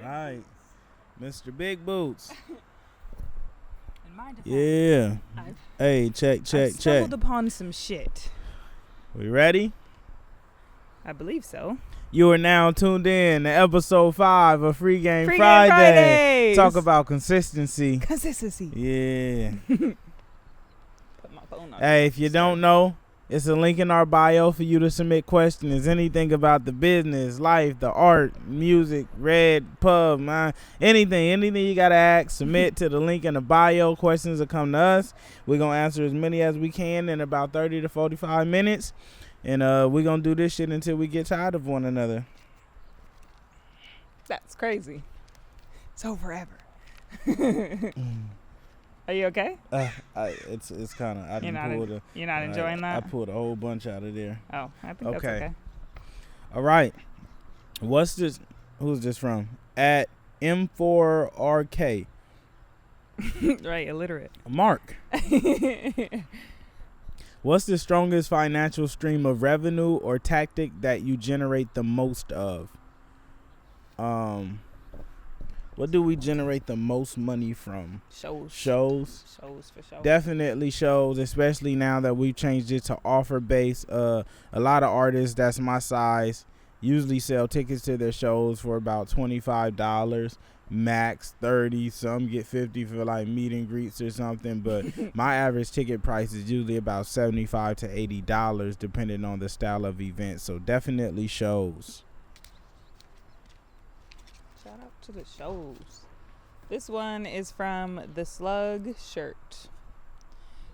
All right, Mr. Big Boots. In my defense, Yeah. I've Hey, check. stumbled upon some shit. We ready? I believe so. You are now tuned in to episode 5 of Free Game Free Game Friday. Fridays. Talk about consistency. Consistency. Yeah. Put my phone on. Hey, if you don't know, it's a link in our bio for you to submit questions. Anything about the business, life, the art, music, red, pub, man, anything you got to ask, submit to the link in the bio. Questions will come to us. We're going to answer as many as we can in about 30 to 45 minutes. And we're going to do this shit until we get tired of one another. That's crazy. So forever. Are you okay? It's kind of, You're not enjoying that? I pulled a whole bunch out of there. Oh, I think that's okay. All right. What's this? Who's this from? At M4RK. Right, illiterate. Mark. What's the strongest financial stream of revenue or tactic that you generate the most of? What do we generate the most money from? Shows. Shows For sure. Definitely shows, especially now that we've changed it to offer based. A lot of artists that's my size usually sell tickets to their shows for about $25, max 30. Some get 50 for like meet and greets or something, but my average ticket price is usually about $75 to $80 depending on the style of event. So definitely shows. Shout out to the shows. This one is from the Slug Shirt.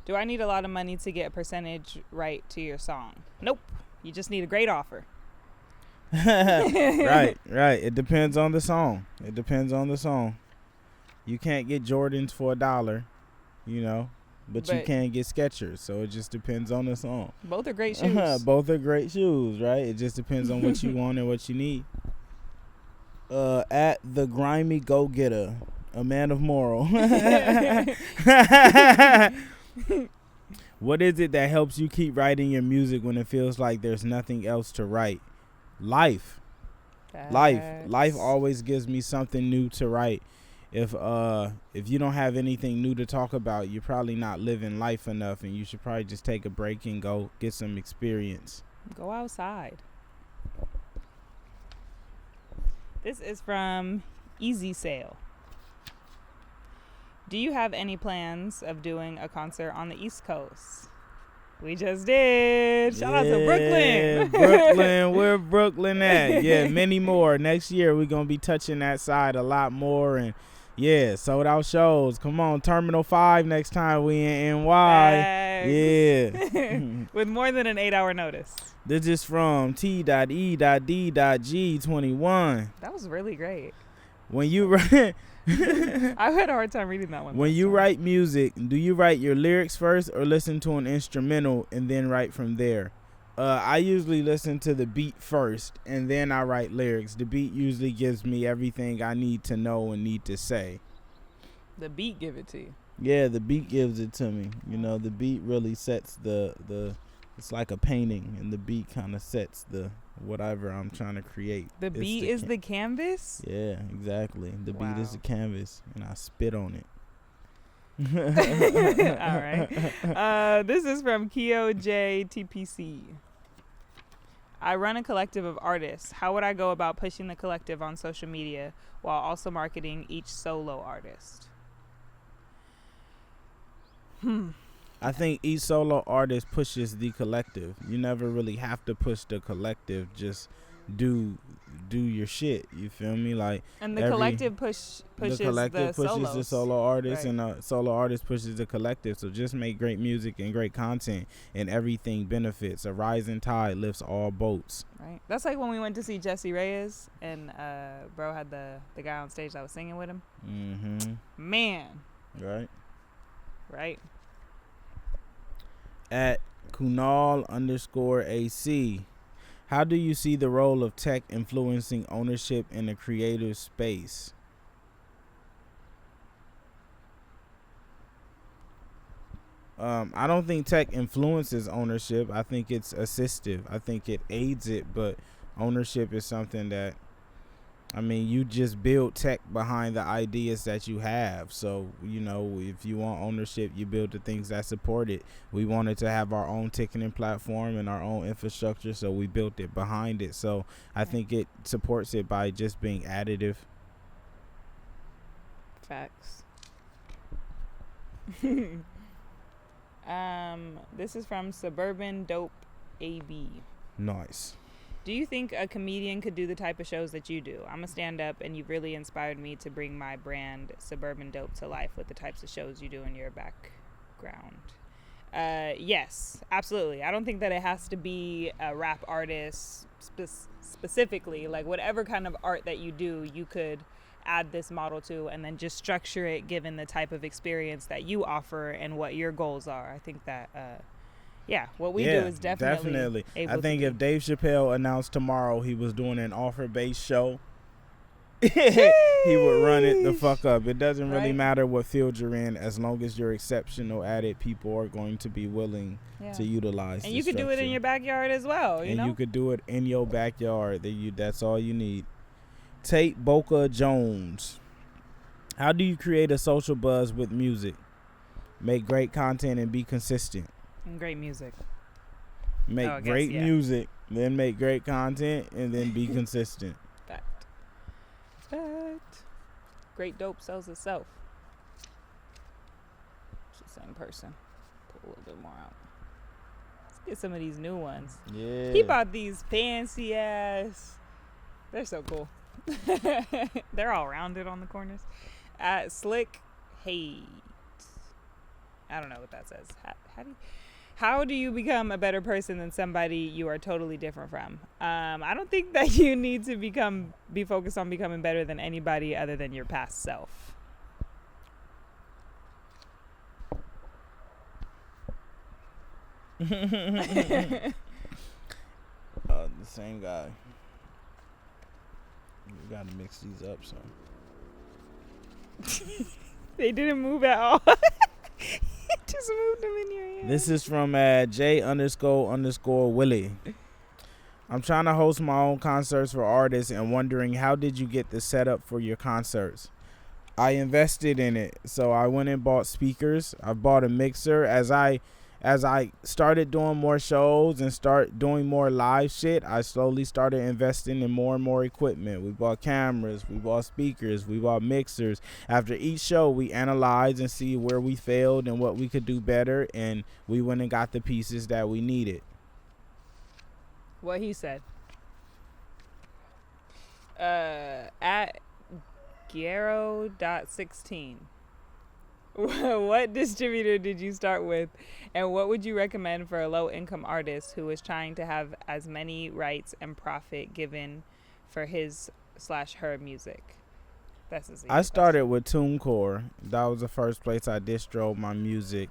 Do I need a lot of money to get a percentage right to your song? Nope. You just need a great offer. Right. It depends on the song. You can't get Jordans for $1, but you can get Skechers. So it just depends on the song. Both are great shoes. Both are great shoes, right? It just depends on what you want and what you need. At the grimy go-getter, a man of moral. What is it that helps you keep writing your music when it feels like there's nothing else to write? Life always gives me something new to write. If you don't have anything new to talk about, you're probably not living life enough, and you should probably just take a break and go get some experience. Go outside. This is from Easy Sale. Do you have any plans of doing a concert on the East Coast? We just did. Shout out to Brooklyn. Brooklyn, where Brooklyn at? Yeah, many more. Next year we're gonna be touching that side a lot more, and yeah, sold out shows. Come on, Terminal 5 next time we in NY. Yeah. With more than an 8-hour notice. This is from T.E.D.G21. That was really great. When you write, I had a hard time reading that one. When you write music, do you write your lyrics first or listen to an instrumental and then write from there? I usually listen to the beat first and then I write lyrics. The beat usually gives me everything I need to know and need to say. The beat give it to you. Yeah, the beat gives it to me. The beat really sets the it's like a painting, and the beat kind of sets the whatever I'm trying to create. The beat is the canvas? Yeah, exactly. The beat is the canvas, and I spit on it. All right. This is from Keo J TPC. I run a collective of artists. How would I go about pushing the collective on social media while also marketing each solo artist? I think each solo artist pushes the collective. You never really have to push the collective. Just do your shit. You feel me? Like, and the collective pushes the solo artist, right. And the solo artist pushes the collective. So just make great music and great content, and everything benefits. A rising tide lifts all boats. Right. That's like when we went to see Jesse Reyes, and bro had the guy on stage that was singing with him. Mm-hmm. Man. Right. At Kunal_AC. How do you see the role of tech influencing ownership in the creative space? I don't think tech influences ownership. I think it's assistive. I think it aids it, but ownership is something that I mean, you just build tech behind the ideas that you have. So, you know, if you want ownership, you build the things that support it. We wanted to have our own ticketing platform and our own infrastructure, so we built it behind it. So I think it supports it by just being additive. Facts. This is from Suburban Dope AB. Nice. Do you think a comedian could do the type of shows that you do? I'm a stand-up, and you've really inspired me to bring my brand, Suburban Dope, to life with the types of shows you do in your background. Yes, absolutely. I don't think that it has to be a rap artist specifically. Like, whatever kind of art that you do, you could add this model to, and then just structure it given the type of experience that you offer and what your goals are. I think that... what we do is definitely able I think to if Dave Chappelle announced tomorrow he was doing an offer-based show, he would run it the fuck up. It doesn't really matter what field you're in, as long as you're exceptional at it, people are going to be willing to utilize. And you could do it in your backyard as well, you know? You could do it in your backyard. That's all you need. Tate Boca Jones. How do you create a social buzz with music? Make great content and be consistent. And great music. Make great music, then make great content, and then be consistent. Fact. Great dope sells itself. She's the same person. Put a little bit more out. Let's get some of these new ones. Yeah. He bought these fancy ass. They're so cool. They're all rounded on the corners. Slick Hate. I don't know what that says. How do you become a better person than somebody you are totally different from? I don't think that you need to be focused on becoming better than anybody other than your past self. The same guy. We gotta mix these up, so. They didn't move at all. Just moved them in your hand. This is from J__Willie. I'm trying to host my own concerts for artists and wondering, how did you get the setup for your concerts? I invested in it. So I went and bought speakers. I bought a mixer. As I started doing more shows and start doing more live shit, I slowly started investing in more and more equipment. We bought cameras, we bought speakers, we bought mixers. After each show, we analyzed and see where we failed and what we could do better, and we went and got the pieces that we needed. What he said. At Guerrero.16. What distributor did you start with, and what would you recommend for a low-income artist who is trying to have as many rights and profit given for his/her music? I started with TuneCore. That was the first place I distroed my music.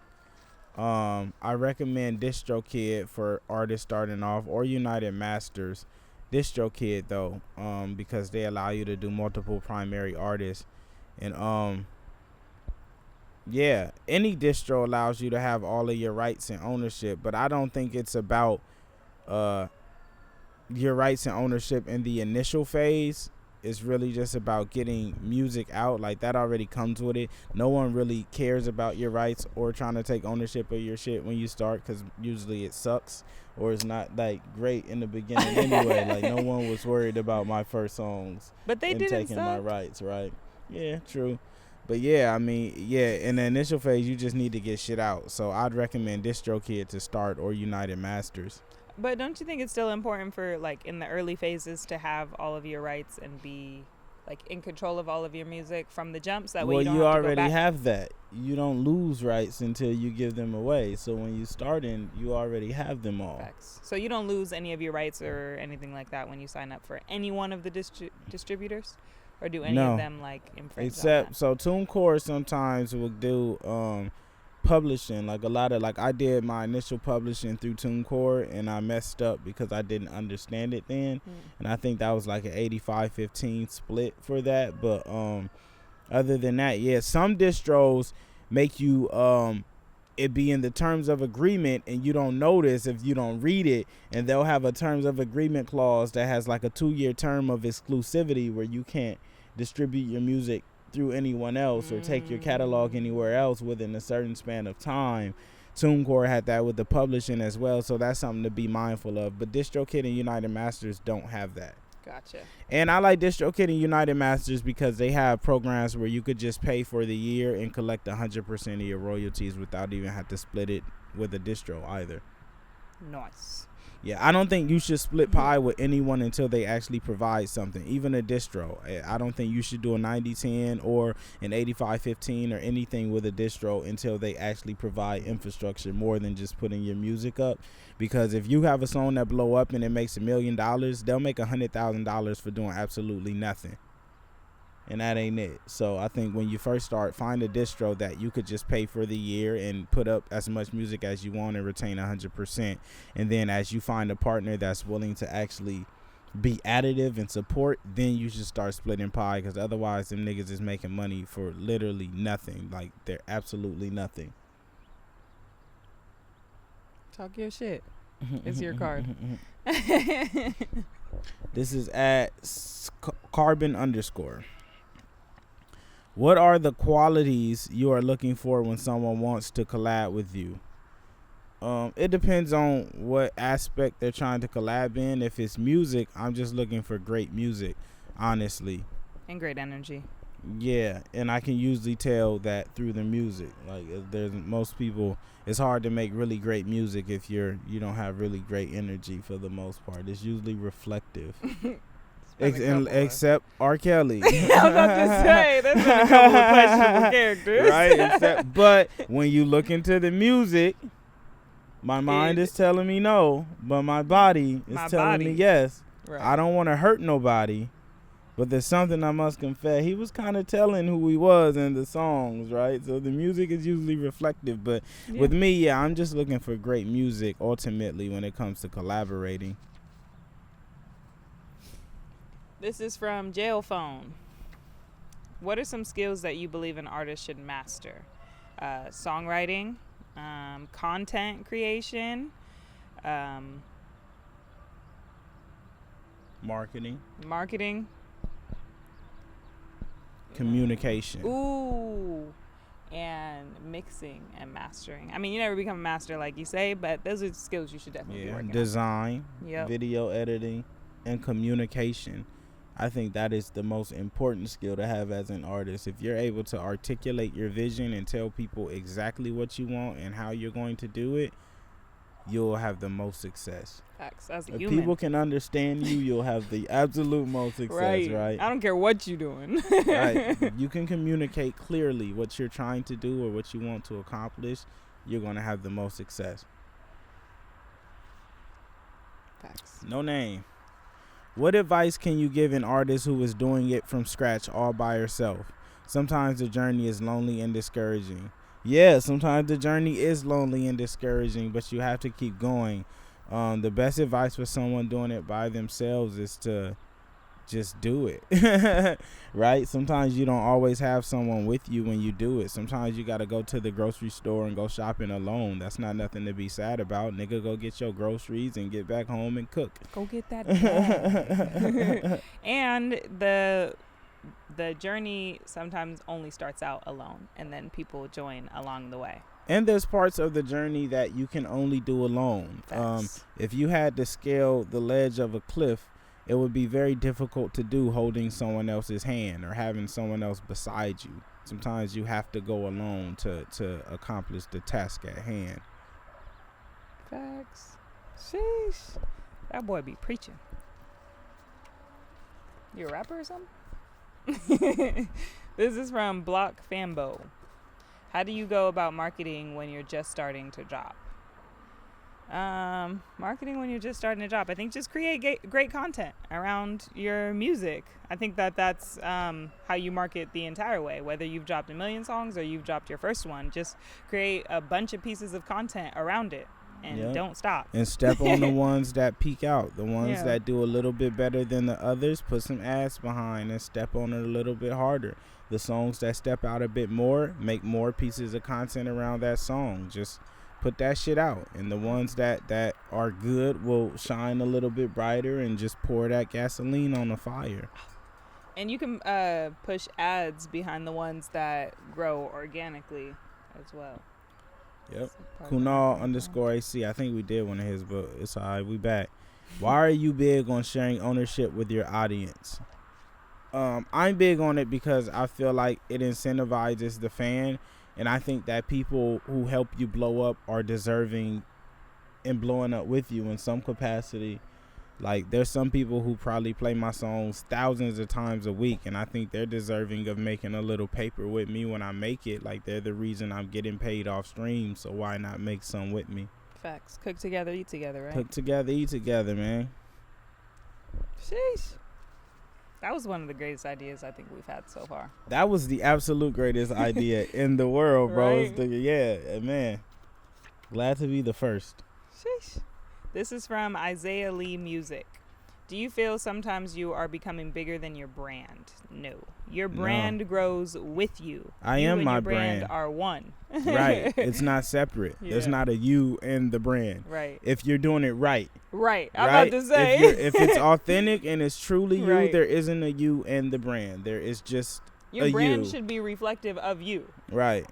I recommend DistroKid for artists starting off, or United Masters. DistroKid though, because they allow you to do multiple primary artists, and any distro allows you to have all of your rights and ownership, but I don't think it's about your rights and ownership in the initial phase. It's really just about getting music out. Like, that already comes with it. No one really cares about your rights or trying to take ownership of your shit when you start, because usually it sucks or it's not like great in the beginning anyway. Like, no one was worried about my first songs, but they didn't taking suck. My rights, right? Yeah, true. But yeah, I mean, in the initial phase, you just need to get shit out. So I'd recommend DistroKid to start, or United Masters. But don't you think it's still important for, like, in the early phases to have all of your rights and be, like, in control of all of your music from the jumps? That way you don't have to go back. Well, you already have that. You don't lose rights until you give them away. So when you start in, you already have them all. Facts. So you don't lose any of your rights or anything like that when you sign up for any one of the distributors? Or do any of them, like, infringe on that? So TuneCore sometimes will do publishing. Like, a lot of, like, I did my initial publishing through TuneCore, and I messed up because I didn't understand it then. And I think that was like an 85-15 split for that. But other than that, some distros make you it be in the terms of agreement, and you don't notice if you don't read it, and they'll have a terms of agreement clause that has like a 2-year term of exclusivity where you can't distribute your music through anyone else or take your catalog anywhere else within a certain span of time. TuneCore had that with the publishing as well, so that's something to be mindful of. But DistroKid and United Masters don't have that. Gotcha. And I like DistroKid and United Masters because they have programs where you could just pay for the year and collect 100% of your royalties without even have to split it with a distro either. Nice. Yeah, I don't think you should split pie with anyone until they actually provide something, even a distro. I don't think you should do a 90-10 or an 85-15 or anything with a distro until they actually provide infrastructure more than just putting your music up. Because if you have a song that blow up and it makes $1 million, they'll make $100,000 for doing absolutely nothing. And that ain't it. So I think when you first start, find a distro that you could just pay for the year and put up as much music as you want and retain 100%. And then as you find a partner that's willing to actually be additive and support, then you should start splitting pie, because otherwise them niggas is making money for literally nothing. Like, they're absolutely nothing. Talk your shit. It's your card. This is at carbon_. What are the qualities you are looking for when someone wants to collab with you? It depends on what aspect they're trying to collab in. If it's music, I'm just looking for great music, honestly. And great energy. Yeah, and I can usually tell that through the music. Like, there's most people, it's hard to make really great music if you don't have really great energy for the most part. It's usually reflective. Except R. Kelly. I was about to say, there's been a couple of questionable characters. Right, but when you look into the music, my mind is telling me no, but my body is telling me yes. Right. I don't want to hurt nobody, but there's something I must confess. He was kind of telling who he was in the songs, right? So the music is usually reflective, but with me, I'm just looking for great music ultimately when it comes to collaborating. This is from Jail Phone. What are some skills that you believe an artist should master? Songwriting, content creation, marketing, communication. Ooh, and mixing and mastering. I mean, you never become a master like you say, but those are skills you should definitely be working on. Design, video editing, and communication. I think that is the most important skill to have as an artist. If you're able to articulate your vision and tell people exactly what you want and how you're going to do it, you'll have the most success. Facts. As a if human. people can understand you, you'll have the absolute most success, right? I don't care what you're doing. Right. If you can communicate clearly what you're trying to do or what you want to accomplish, you're going to have the most success. Facts. No name. What advice can you give an artist who is doing it from scratch all by herself? Sometimes the journey is lonely and discouraging. Yeah, sometimes the journey is lonely and discouraging, but you have to keep going. The best advice for someone doing it by themselves is to just do it. Right? Sometimes you don't always have someone with you when you do it. Sometimes you got to go to the grocery store and go shopping alone. That's not nothing to be sad about. Nigga, go get your groceries and get back home and cook. Go get that bag. And the journey sometimes only starts out alone, and then people join along the way. And there's parts of the journey that you can only do alone. If you had to scale the ledge of a cliff, it would be very difficult to do holding someone else's hand or having someone else beside you. Sometimes you have to go alone to accomplish the task at hand. Facts. Sheesh. That boy be preaching. You a rapper or something? This is from Block Fambo. How do you go about marketing when you're just starting to drop? Marketing when you're just starting to drop. I think just create great content around your music. I think that's how you market the entire way. Whether you've dropped 1 million songs or you've dropped your first one, just create a bunch of pieces of content around it. and don't stop. And step on the ones that peak out, the ones that do a little bit better than the others. Put some ads behind and step on it a little bit harder. The songs that step out a bit more, make more pieces of content around that song. Just put that shit out, and the ones that are good will shine a little bit brighter, and just pour that gasoline on the fire. And you can push ads behind the ones that grow organically as well. Yep. Kunal _AC. I think we did one of his, but it's all right. We back. Why are you big on sharing ownership with your audience? I'm big on it because I feel like it incentivizes the fan, and I think that people who help you blow up are deserving in blowing up with you in some capacity. Like, there's some people who probably play my songs thousands of times a week, and I think they're deserving of making a little paper with me when I make it. Like, they're the reason I'm getting paid off stream, so why not make some with me? Facts. Cook together, eat together, right? Cook together, eat together, man. Sheesh. That was one of the greatest ideas I think we've had so far. That was the absolute greatest idea in the world, bro. Right? Yeah, man. Glad to be the first. Sheesh. This is from Isaiah Lee Music. Do you feel sometimes you are becoming bigger than your brand? No. Your brand grows with you. I you am and my your brand. are one. Right. It's not separate. Yeah. There's not a you and the brand. Right. If you're doing it right. Right. I'm right? about to say. If it's authentic and it's truly you, Right. there isn't a you and the brand. There is just your a brand you. should be reflective of you. Right.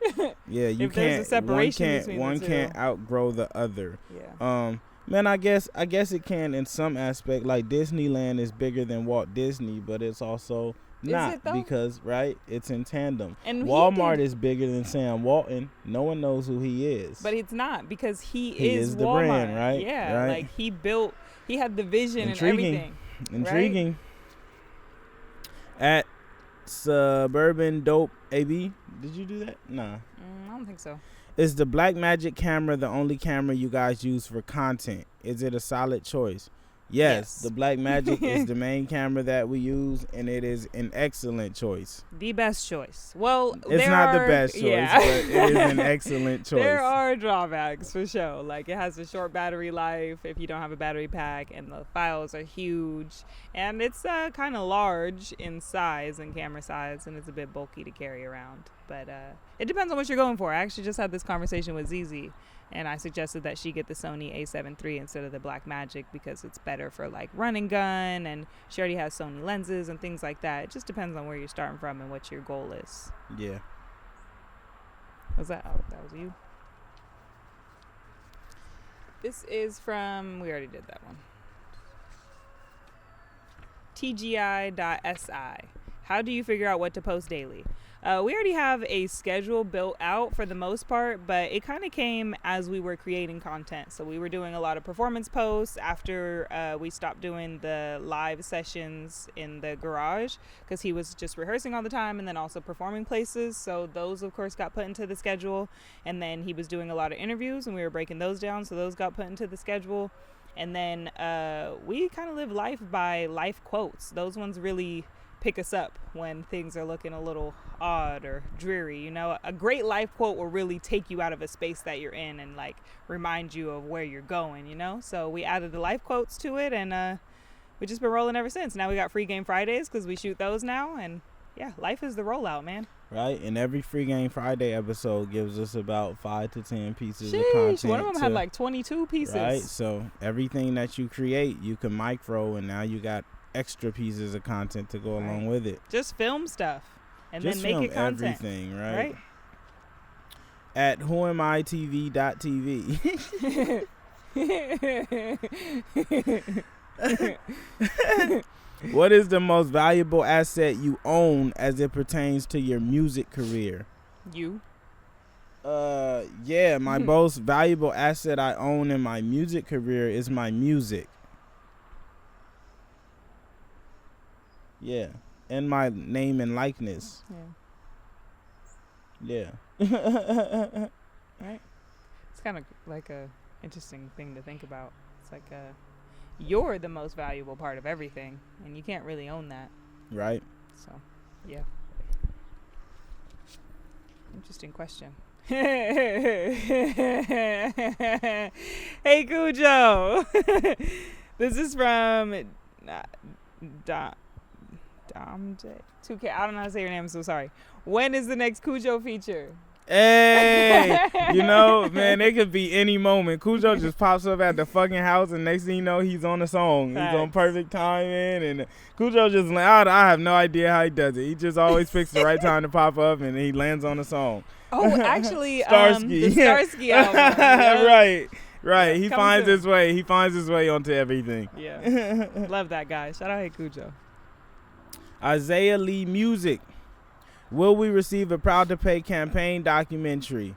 Yeah, you If there's can't. a separation between one the can't two. outgrow the other. Yeah. Man, I guess it can in some aspect. Like, Disneyland is bigger than Walt Disney, but it's also not, it though? because it's in tandem. And Walmart is bigger than Sam Walton. No one knows who he is. But it's not, because he is the Walmart. brand, right? Yeah. Right. Like, he had the vision Intriguing. and everything. Intriguing. At Suburban Dope AB. Did you do that? Nah. I don't think so. Is the Blackmagic camera the only camera you guys use for content? Is it a solid choice? Yes. The Blackmagic is the main camera that we use, and it is an excellent choice. The best choice. Well, it's not the best choice, but it is an excellent choice. There are drawbacks for sure. Like, it has a short battery life if you don't have a battery pack, and the files are huge, and it's kind of large in size and camera size, and it's a bit bulky to carry around. But it depends on what you're going for. I actually just had this conversation with Zizi, and I suggested that she get the Sony A7 III instead of the Blackmagic because it's better for, like, run and gun, and she already has Sony lenses and things like that. It just depends on where you're starting from and what your goal is. Yeah. Was that? Oh, that was you. This is from, we already did that one. TGI.SI. How do you figure out what to post daily? We already have a schedule built out for the most part, but it kind of came as we were creating content. So we were doing a lot of performance posts after we stopped doing the live sessions in the garage, because he was just rehearsing all the time and then also performing places. So those, of course, got put into the schedule. And then he was doing a lot of interviews, and we were breaking those down. So those got put into the schedule. And then we kind of live life by life quotes. Those ones really pick us up when things are looking a little odd or dreary. You know, a great life quote will really take you out of a space that you're in and, like, remind you of where you're going, you know? So we added the life quotes to it, and we've just been rolling ever since. Now we got free game Fridays because we shoot those now, and yeah, life is the rollout, man. Right, and every Free Game Friday episode gives us about 5 to 10 pieces Sheesh, of content. One of them had like 22 pieces. Right, so everything that you create, you can micro, and now you got extra pieces of content to go along with it. Just film stuff and just then make it content. Everything, right? At whoamiTV.tv. What is the most valuable asset you own as it pertains to your music career? You. Yeah, my most valuable asset I own in my music career is my music. Yeah, and my name and likeness. Yeah. Right. It's kind of like a interesting thing to think about. It's like you're the most valuable part of everything, and you can't really own that. Right. So, yeah. Interesting question. Hey Cujo. This is from Dom 2K. I don't know how to say your name. I'm so sorry. When is the next Cujo feature? Hey, you know, man, it could be any moment. Cujo just pops up at the fucking house, and next thing you know, he's on a song. Facts. He's on perfect timing, and Cujo just, I have no idea how he does it. He just always picks the right time to pop up, and he lands on a song. Oh, actually, Starsky. the Starsky album. Yeah. Right. He finds soon. his way. He finds his way onto everything. Yeah. Love that guy. Shout out, Hey Cujo. Isaiah Lee Music. Will we receive a Proud to Pay campaign documentary?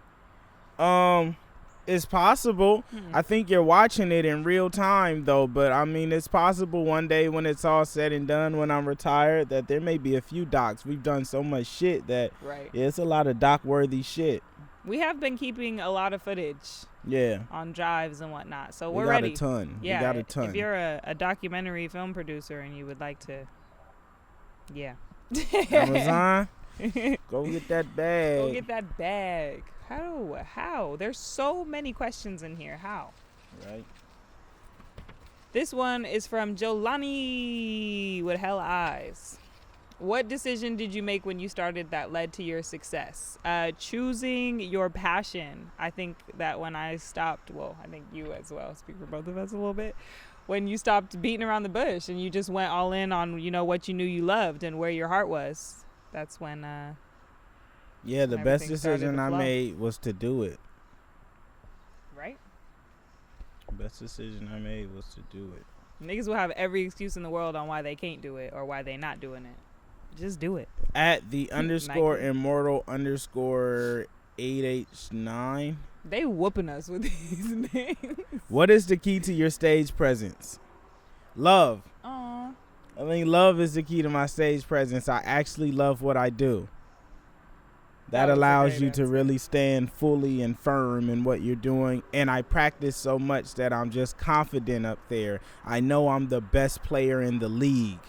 It's possible. I think you're watching it in real time, though. But, I mean, it's possible one day when it's all said and done, when I'm retired, that there may be a few docs. We've done so much shit that it's a lot of doc-worthy shit. We have been keeping a lot of footage. Yeah. On drives and whatnot. So we're ready. We got a ton. Yeah. We got a ton. If you're a documentary film producer and you would like to, yeah. Amazon, go get that bag. Go get that bag. How? There's so many questions in here. How? Right. This one is from Jolani with hella eyes. What decision did you make when you started that led to your success? Choosing your passion. I think that when I stopped, well, I think you as well, speak for both of us a little bit, when you stopped beating around the bush and you just went all in on, what you knew you loved and where your heart was. That's when yeah, the best decision I made was to do it. Right? The best decision I made was to do it. Niggas will have every excuse in the world on why they can't do it or why they not doing it. Just do it. At the _immortal_8H9. They whooping us with these names. What is the key to your stage presence? Love. Aww. I think love is the key to my stage presence. I actually love what I do. That allows you to really stand fully and firm in what you're doing. And I practice so much that I'm just confident up there. I know I'm the best player in the league.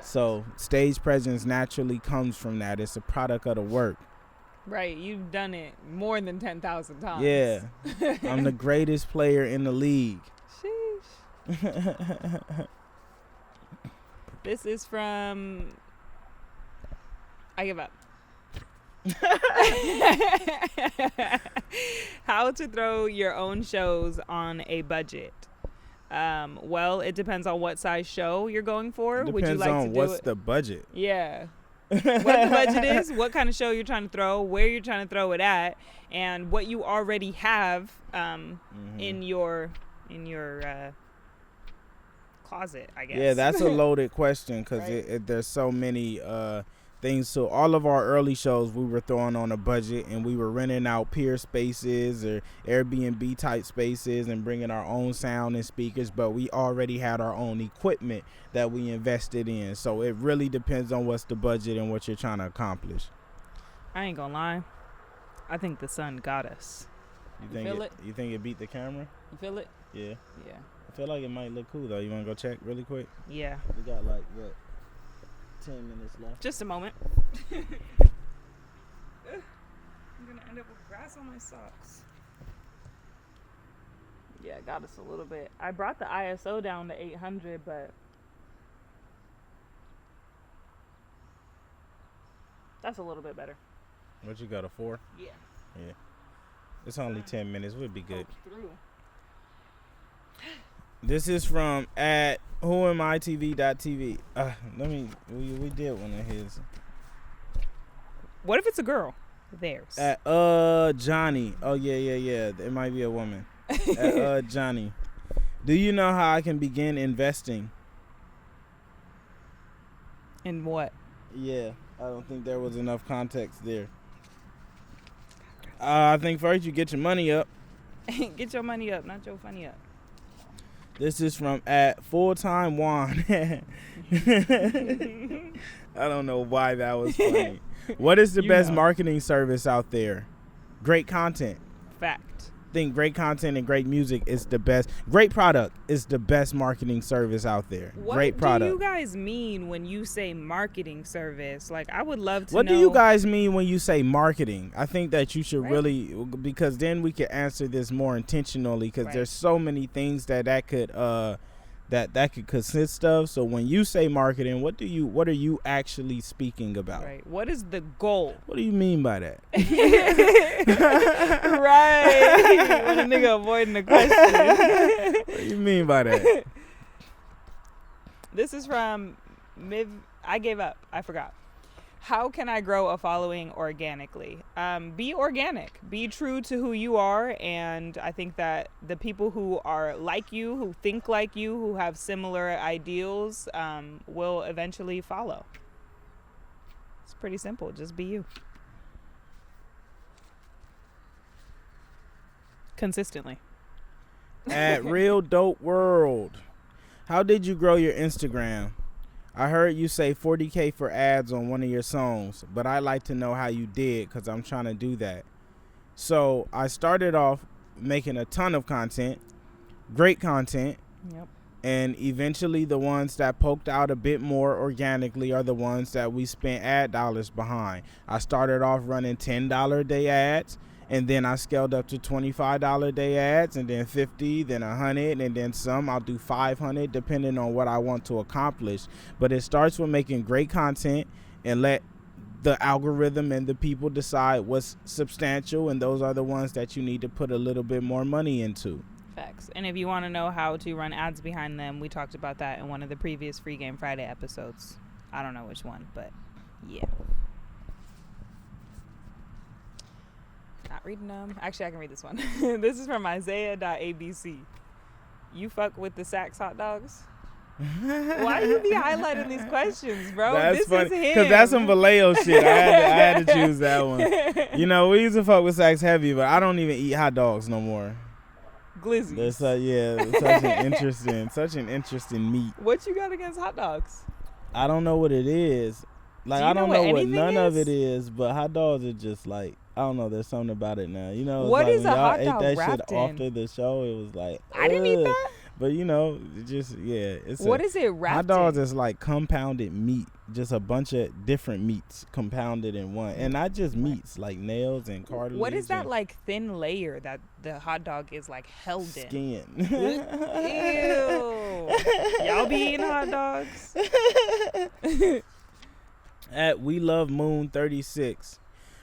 So stage presence naturally comes from that. It's a product of the work. Right. You've done it more than 10,000 times. Yeah. I'm the greatest player in the league. Sheesh. This is from... I give up. How to throw your own shows on a budget. Well, it depends on what size show you're going for. Depends Would you like on to do what's it? the budget. Yeah. What the budget is, what kind of show you're trying to throw, where you're trying to throw it at, and what you already have in your closet, I guess. Yeah, that's a loaded question because there's so many things. So all of our early shows we were throwing on a budget, and we were renting out peer spaces or Airbnb type spaces and bringing our own sound and speakers, but we already had our own equipment that we invested in. So it really depends on what's the budget and what you're trying to accomplish. I ain't gonna lie, I think the sun got us. You think you think it beat the camera? You feel it? Yeah. I feel like it might look cool though. You want to go check really quick? Yeah. We got like what, 10 minutes left. Just a moment. I'm gonna end up with grass on my socks. Yeah, it got us a little bit. I brought the ISO down to 800, but that's a little bit better. What you got, a 4? Yeah. It's only 10 minutes. We'll be good. Through. This is from at whoamitv.tv. We did one of his. What if it's a girl? Theirs. At Johnny. Oh yeah. It might be a woman. At Johnny. Do you know how I can begin investing? In what? Yeah, I don't think there was enough context there. I think first you get your money up. Get your money up, not your funny up. This is from at Fulltime Juan. I don't know why that was funny. What is the best marketing service out there? Great content. Fact. think great content and great music is the best. Great product is the best marketing service out there. Great product. What do you guys mean when you say marketing service? Like, I would love to know. What do you guys mean when you say marketing? I think that you should really, because then we could answer this more intentionally, because there's so many things that could that could consist of. So when you say marketing, what are you actually speaking about? Right. What is the goal? What do you mean by that? Right. When a nigga avoiding the question. What do you mean by that? This is from I gave up. I forgot. How can I grow a following organically? Be organic. Be true to who you are. And I think that the people who are like you, who think like you, who have similar ideals, will eventually follow. It's pretty simple. Just be you. Consistently. At Real Dope World, how did you grow your Instagram? I heard you say 40K for ads on one of your songs, but I'd like to know how you did, because I'm trying to do that. So I started off making a ton of content, great content. Yep. And eventually the ones that poked out a bit more organically are the ones that we spent ad dollars behind. I started off running $10 a day ads, and then I scaled up to $25 a day ads, and then 50, then 100, and then some. I'll do 500 depending on what I want to accomplish. But it starts with making great content and let the algorithm and the people decide what's substantial, and those are the ones that you need to put a little bit more money into. Facts. And if you want to know how to run ads behind them, we talked about that in one of the previous Free Game Friday episodes. I don't know which one, but yeah. Not reading them. Actually, I can read this one. This is from Isaiah.abc. You fuck with the Saks hot dogs? Why do you be highlighting these questions, bro? That's this funny, is him. because that's some Vallejo shit. I had to choose that one. You know, we used to fuck with Saks heavy, but I don't even eat hot dogs no more. Glizzies. Such an interesting meat. What you got against hot dogs? I don't know what it is. Like, I don't know what none of it is, but hot dogs are just like, I don't know. There's something about it now. You know, what like is a hot dog ate that wrapped shit in? after the show. It was like, I didn't eat that. But you know, it just it's what is it wrapped hot dogs in? is like compounded meat, just a bunch of different meats compounded in one, and not just meats like nails and cartilage. What is that like thin layer that the hot dog is like held in? Skin. Ew. Y'all be eating hot dogs? At We Love Moon 36.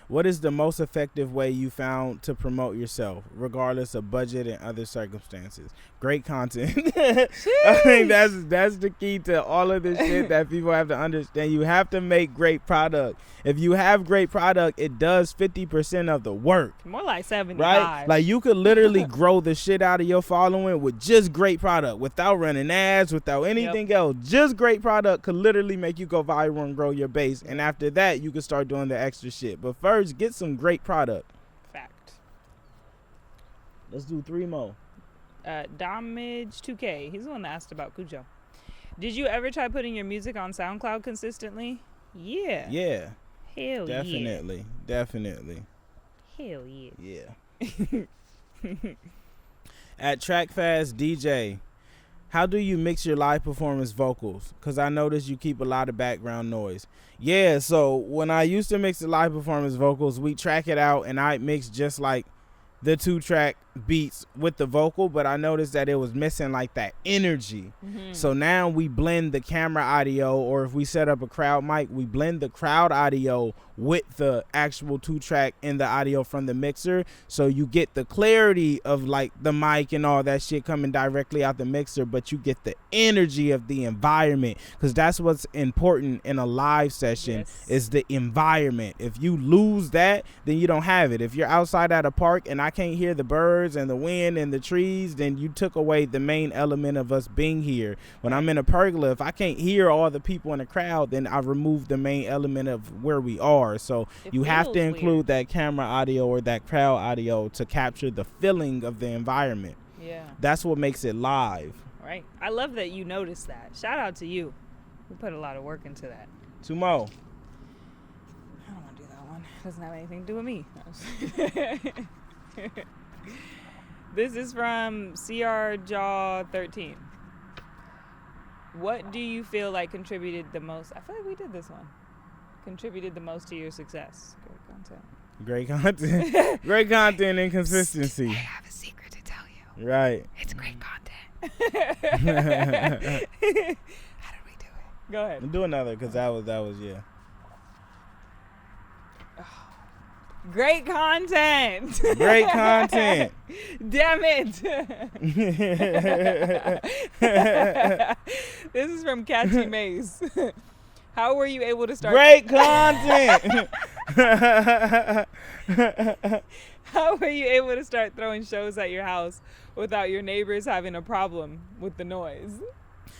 What is the most effective way you found to promote yourself, regardless of budget and other circumstances? Great content. I think that's the key to all of this shit that people have to understand. You have to make great product. If you have great product, it does 50% of the work. More like 75. Right? Like, you could literally grow the shit out of your following with just great product, without running ads, without anything else. Just great product could literally make you go viral and grow your base. And after that, you can start doing the extra shit. But first, get some great product. Fact. Let's do 3 more. Damage 2K. He's the one that asked about Cujo. Did you ever try putting your music on SoundCloud consistently? Yeah. Yeah. Hell definitely. Definitely. Hell yeah. Yeah. At TrackFast DJ, how do you mix your live performance vocals? Because I noticed you keep a lot of background noise. Yeah, so when I used to mix the live performance vocals, we track it out, and I mix just like the 2-track beats with the vocal, but I noticed that it was missing like that energy. So now we blend the camera audio, or if we set up a crowd mic, we blend the crowd audio with the actual 2-track in the audio from the mixer, so you get the clarity of like the mic and all that shit coming directly out the mixer, but you get the energy of the environment, because that's what's important in a live session. Is the environment. If you lose that, then you don't have it. If you're outside at a park and I can't hear the birds and the wind and the trees, then you took away the main element of us being here. When I'm in a pergola, if I can't hear all the people in the crowd, then I removed the main element of where we are. So you have to include that camera audio or that crowd audio to capture the feeling of the environment. Yeah. That's what makes it live. Right. I love that you noticed that. Shout out to you. We put a lot of work into that. 2 more. I don't want to do that one. It doesn't have anything to do with me. This is from CR Jaw 13. What do you feel like contributed the most? I feel like we did this one. Contributed the most to your success. Great content. Great content and consistency. I have a secret to tell you. Right. It's great content. How did we do it? Go ahead. Do another, because that was yeah. Great content. Great content. Damn it. This is from Catchy Maze. How were you able to start? Great content. How were you able to start throwing shows at your house without your neighbors having a problem with the noise?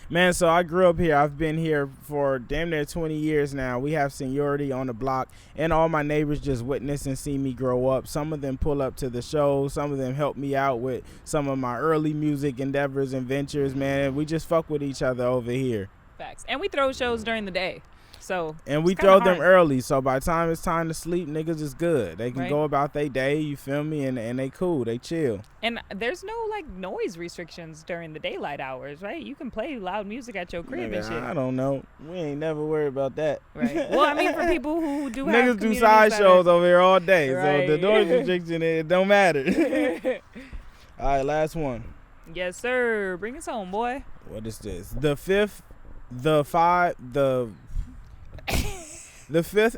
Man, so I grew up here. I've been here for damn near 20 years now. We have seniority on the block, and all my neighbors just witness and see me grow up. Some of them pull up to the show. Some of them help me out with some of my early music endeavors and ventures, man. We just fuck with each other over here. Facts. And we throw shows during the day. So and we throw them early, so by the time it's time to sleep, niggas is good. They can go about their day, you feel me, and they cool, they chill. And there's no like noise restrictions during the daylight hours, right? You can play loud music at your crib and shit. I don't know. We ain't never worried about that. Right. Well, I mean, for people who do have niggas do side shows over here all day, right. So the noise restriction it don't matter. All right, last one. Yes, sir. Bring us home, boy. What is this? The fifth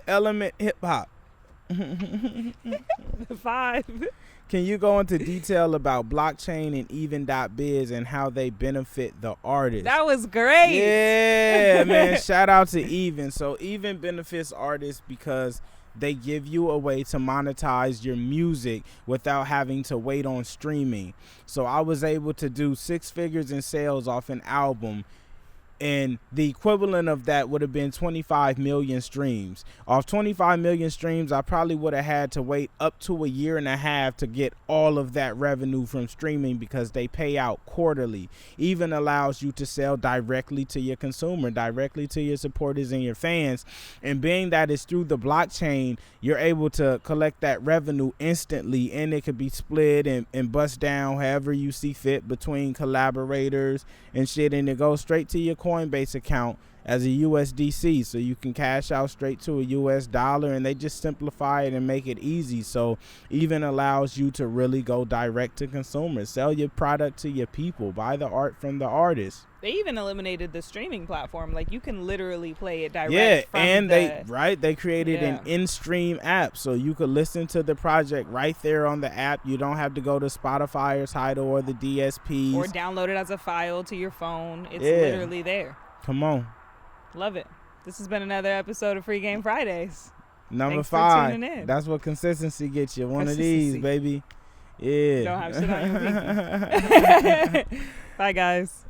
element hip hop. The 5. Can you go into detail about blockchain and even.biz and how they benefit the artist? That was great. Yeah, man. Shout out to Even. So Even benefits artists because they give you a way to monetize your music without having to wait on streaming. So I was able to do 6 figures in sales off an album, and the equivalent of that would have been 25 million streams. Off 25 million streams, I probably would have had to wait up to a year and a half to get all of that revenue from streaming because they pay out quarterly. Even allows you to sell directly to your consumer, directly to your supporters and your fans. And being that it's through the blockchain, you're able to collect that revenue instantly, and it could be split and bust down however you see fit between collaborators and shit, and it goes straight to your Coinbase account as a USDC, so you can cash out straight to a US dollar, and they just simplify it and make it easy. So even allows you to really go direct to consumers, sell your product to your people, buy the art from the artist. They even eliminated the streaming platform. Like, you can literally play it direct from and they created an in-stream app, so you could listen to the project right there on the app. You don't have to go to Spotify or Tidal or the DSPs. Or download it as a file to your phone. It's literally there. Come on. Love it. This has been another episode of Free Game Fridays. Number Thanks 5. for tuning in. That's what consistency gets you. One of these, baby. Yeah. Don't have shit on your pinky. Bye, guys.